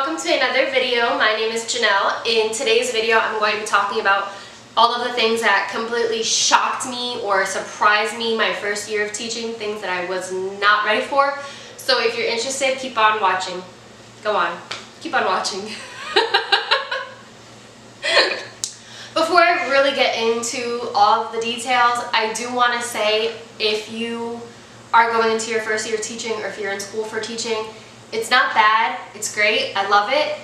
welcome to another video. My name is Janelle. In today's video, I'm going to be talking about all of the things that completely shocked me or surprised me my first year of teaching, things that I was not ready for. So if you're interested, keep on watching. Go on, keep on watching. Before I really get into all of the details, I do want to say if you are going into your first year of teaching or if you're in school for teaching, it's not bad, it's great, I love it,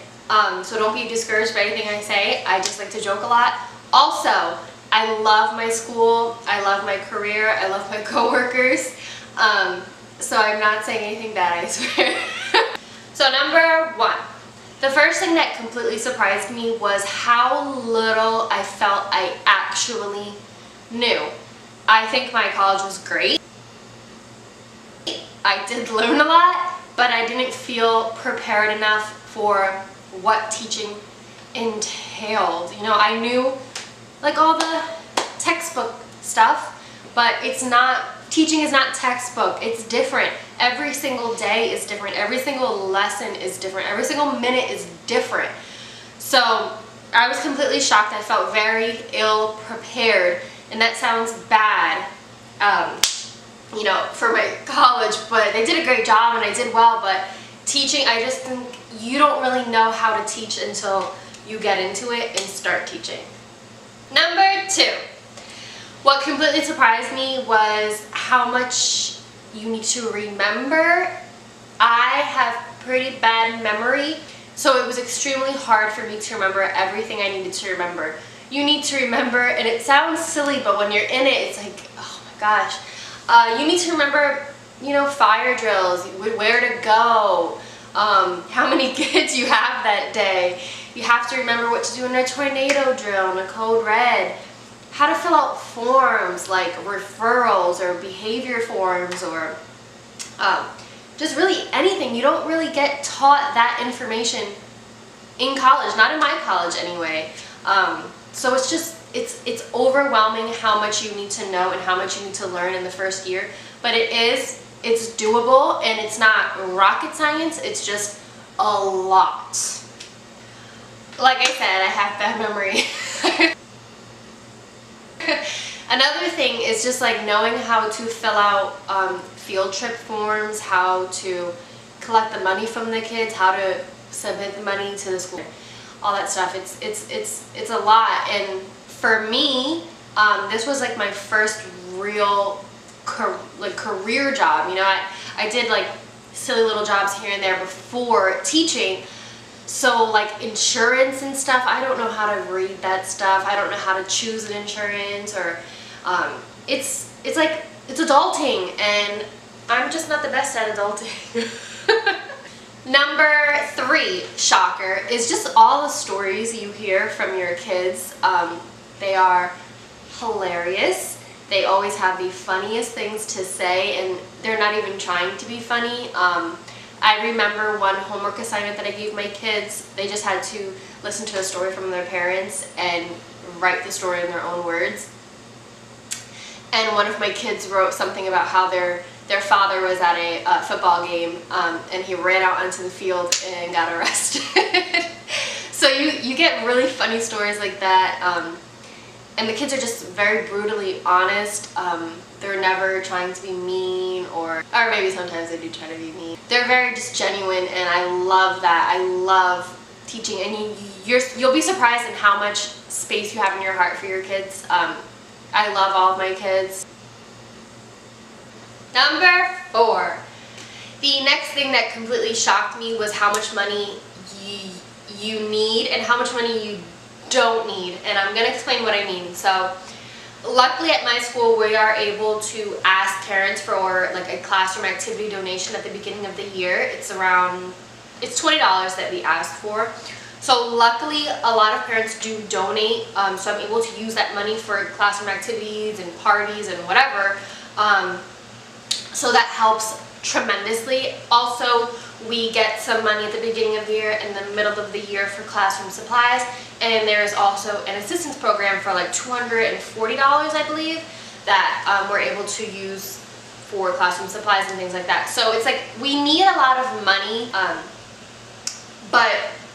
so don't be discouraged by anything I say. I just like to joke a lot. Also, I love my school, I love my career, I love my coworkers, so I'm not saying anything bad, I swear. So number one, the first thing that completely surprised me was how little I felt I actually knew. I think my college was great. I did learn a lot, but I didn't feel prepared enough for what teaching entailed. You know, I knew like all the textbook stuff, but it's not, teaching is not textbook, it's different. Every single day is different, every single lesson is different, every single minute is different. So I was completely shocked. I felt very ill prepared, and that sounds bad, you know, for my college, but they did a great job and I did well. But teaching, I just think you don't really know how to teach until you get into it and start teaching. Number two, what completely surprised me was how much you need to remember. I have pretty bad memory, so it was extremely hard for me to remember everything I needed to remember. You need to remember, and it sounds silly, but when you're in it, it's like, oh my gosh. You need to remember, you know, fire drills, where to go, how many kids you have that day. You have to remember what to do in a tornado drill, in a code red, how to fill out forms like referrals or behavior forms, or just really anything. You don't really get taught that information in college, not in my college anyway. So it's just, it's overwhelming how much you need to know and how much you need to learn in the first year. But it's doable, and it's not rocket science, it's just a lot. Like I said, I have bad memory. Another thing is just like knowing how to fill out field trip forms, how to collect the money from the kids, how to submit the money to the school, all that stuff. It's a lot. And for me, this was like my first real career job. You know, I did like silly little jobs here and there before teaching. So like insurance and stuff, I don't know how to read that stuff. I don't know how to choose an insurance, or it's adulting, and I'm just not the best at adulting. Number three, shocker, is just all the stories you hear from your kids. They are hilarious. They always have the funniest things to say, and they're not even trying to be funny. I remember one homework assignment that I gave my kids. They just had to listen to a story from their parents and write the story in their own words. And one of my kids wrote something about how their father was at a football game, and he ran out onto the field and got arrested. So you get really funny stories like that. And the kids are just very brutally honest. They're never trying to be mean, or maybe sometimes they do try to be mean. They're very just genuine, and I love that. I love teaching, and you'll be surprised in how much space you have in your heart for your kids. I love all of my kids. Number four, the next thing that completely shocked me was how much money you need and how much money you don't need, and I'm going to explain what I mean. So luckily at my school we are able to ask parents for like a classroom activity donation at the beginning of the year. It's $20 that we ask for. So luckily a lot of parents do donate, so I'm able to use that money for classroom activities and parties and whatever. So that helps tremendously. Also, we get some money at the beginning of the year and the middle of the year for classroom supplies, and there's also an assistance program for like $240, I believe, that we're able to use for classroom supplies and things like that. So it's like we need a lot of money, but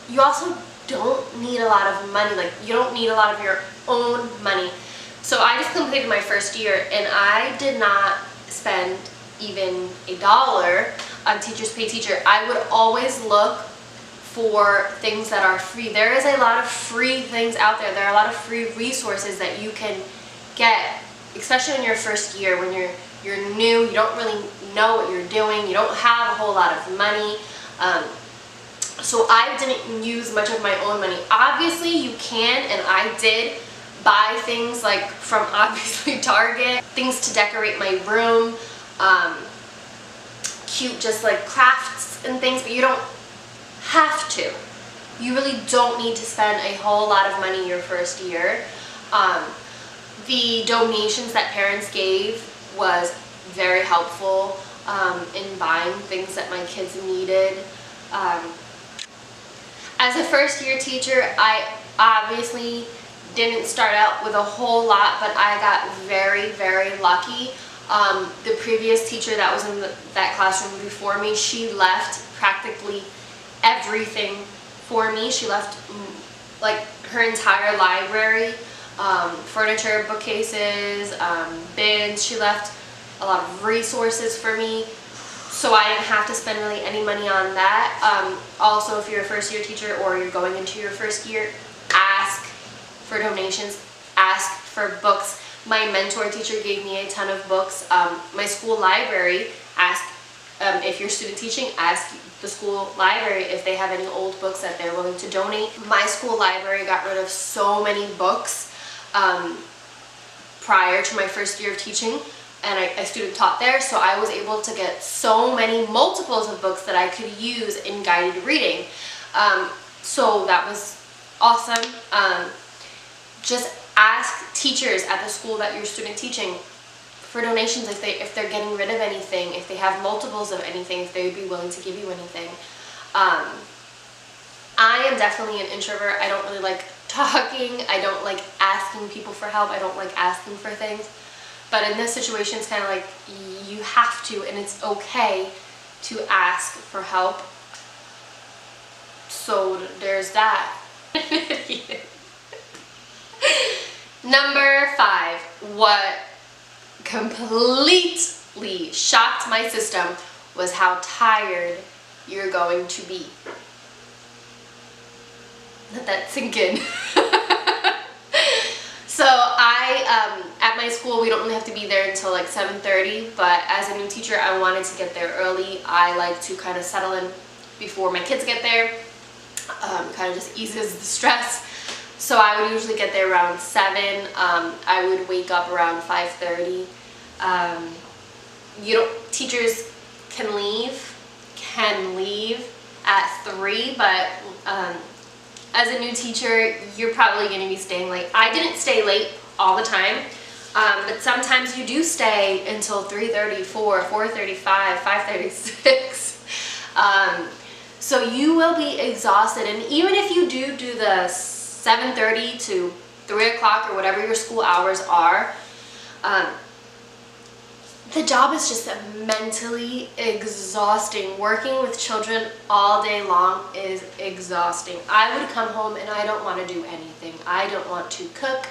you also don't need a lot of money. Like, you don't need a lot of your own money. So I just completed my first year, and I did not spend even $1 on Teachers Pay Teacher. I would always look for things that are free. There is a lot of free things out there. There are a lot of free resources that you can get, especially in your first year when you're new, you don't really know what you're doing, you don't have a whole lot of money. So I didn't use much of my own money. Obviously you can, and I did buy things like from obviously Target, things to decorate my room, cute just like crafts and things, but you don't have to. You really don't need to spend a whole lot of money your first year. The donations that parents gave was very helpful in buying things that my kids needed. As a first year teacher, I obviously didn't start out with a whole lot, but I got very, very lucky. The previous teacher that was in that classroom before me, she left practically everything for me. She left like her entire library, furniture, bookcases, bins. She left a lot of resources for me, so I didn't have to spend really any money on that. Also, if you're a first year teacher or you're going into your first year, ask for donations, ask for books. My mentor teacher gave me a ton of books. My school library, if you're student teaching, ask the school library if they have any old books that they're willing to donate. My school library got rid of so many books prior to my first year of teaching, and I student taught there, so I was able to get so many multiples of books that I could use in guided reading. So that was awesome. Just ask teachers at the school that you're student teaching for donations if they're getting rid of anything, if they have multiples of anything, if they would be willing to give you anything. I am definitely an introvert. I don't really like talking. I don't like asking people for help. I don't like asking for things. But in this situation, it's kind of like you have to, and it's okay to ask for help. So there's that. Number 5, what completely shocked my system was how tired you're going to be. Let that sink in. So at my school, we don't really have to be there until like 7:30, but as a new teacher, I wanted to get there early. I like to kind of settle in before my kids get there. Kind of just eases the stress. So I would usually get there around 7. I would wake up around 5:30. Teachers can leave at 3, but as a new teacher, you're probably going to be staying late. I didn't stay late all the time, but sometimes you do stay until 3:30, 4, 4:35, 5:36. So you will be exhausted, and even if you do the 7:30 to 3 o'clock or whatever your school hours are, the job is just mentally exhausting. Working with children all day long is exhausting. I would come home and I don't want to do anything. I don't want to cook.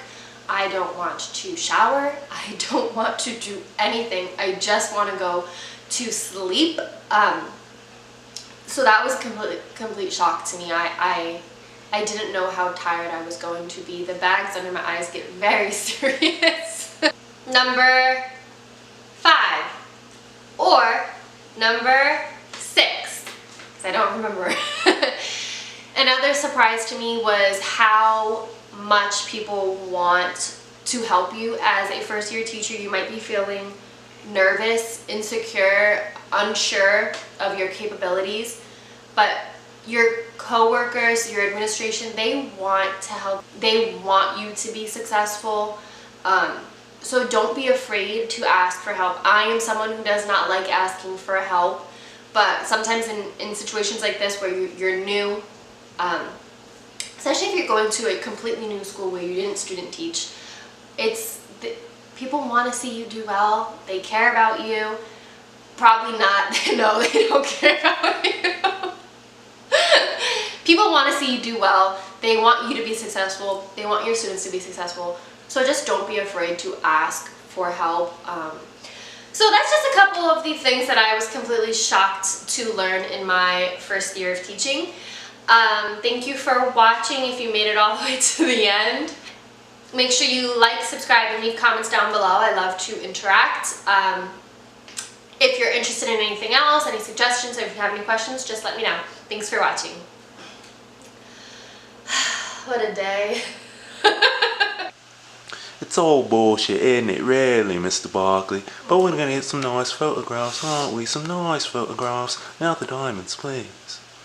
I don't want to shower. I don't want to do anything. I just want to go to sleep. So that was complete shock to me. I didn't know how tired I was going to be. The bags under my eyes get very serious. Number 5 or number 6, because I don't remember. Another surprise to me was how much people want to help you. As a first year teacher, you might be feeling nervous, insecure, unsure of your capabilities, but your coworkers, your administration, they want to help. They want you to be successful. So don't be afraid to ask for help. I am someone who does not like asking for help, but sometimes in situations like this where you're new, especially if you're going to a completely new school where you didn't student teach, people want to see you do well. They care about you. Probably not. No, they don't care about you. want to see you do well. They want you to be successful. They want your students to be successful. So just don't be afraid to ask for help. So that's just a couple of the things that I was completely shocked to learn in my first year of teaching. Thank you for watching if you made it all the way to the end. Make sure you like, subscribe, and leave comments down below. I love to interact. If you're interested in anything else, any suggestions, or if you have any questions, just let me know. Thanks for watching. What a day. It's all bullshit, isn't it, really, Mr. Barkley? But we're going to get some nice photographs, aren't we? Some nice photographs. Now the diamonds, please.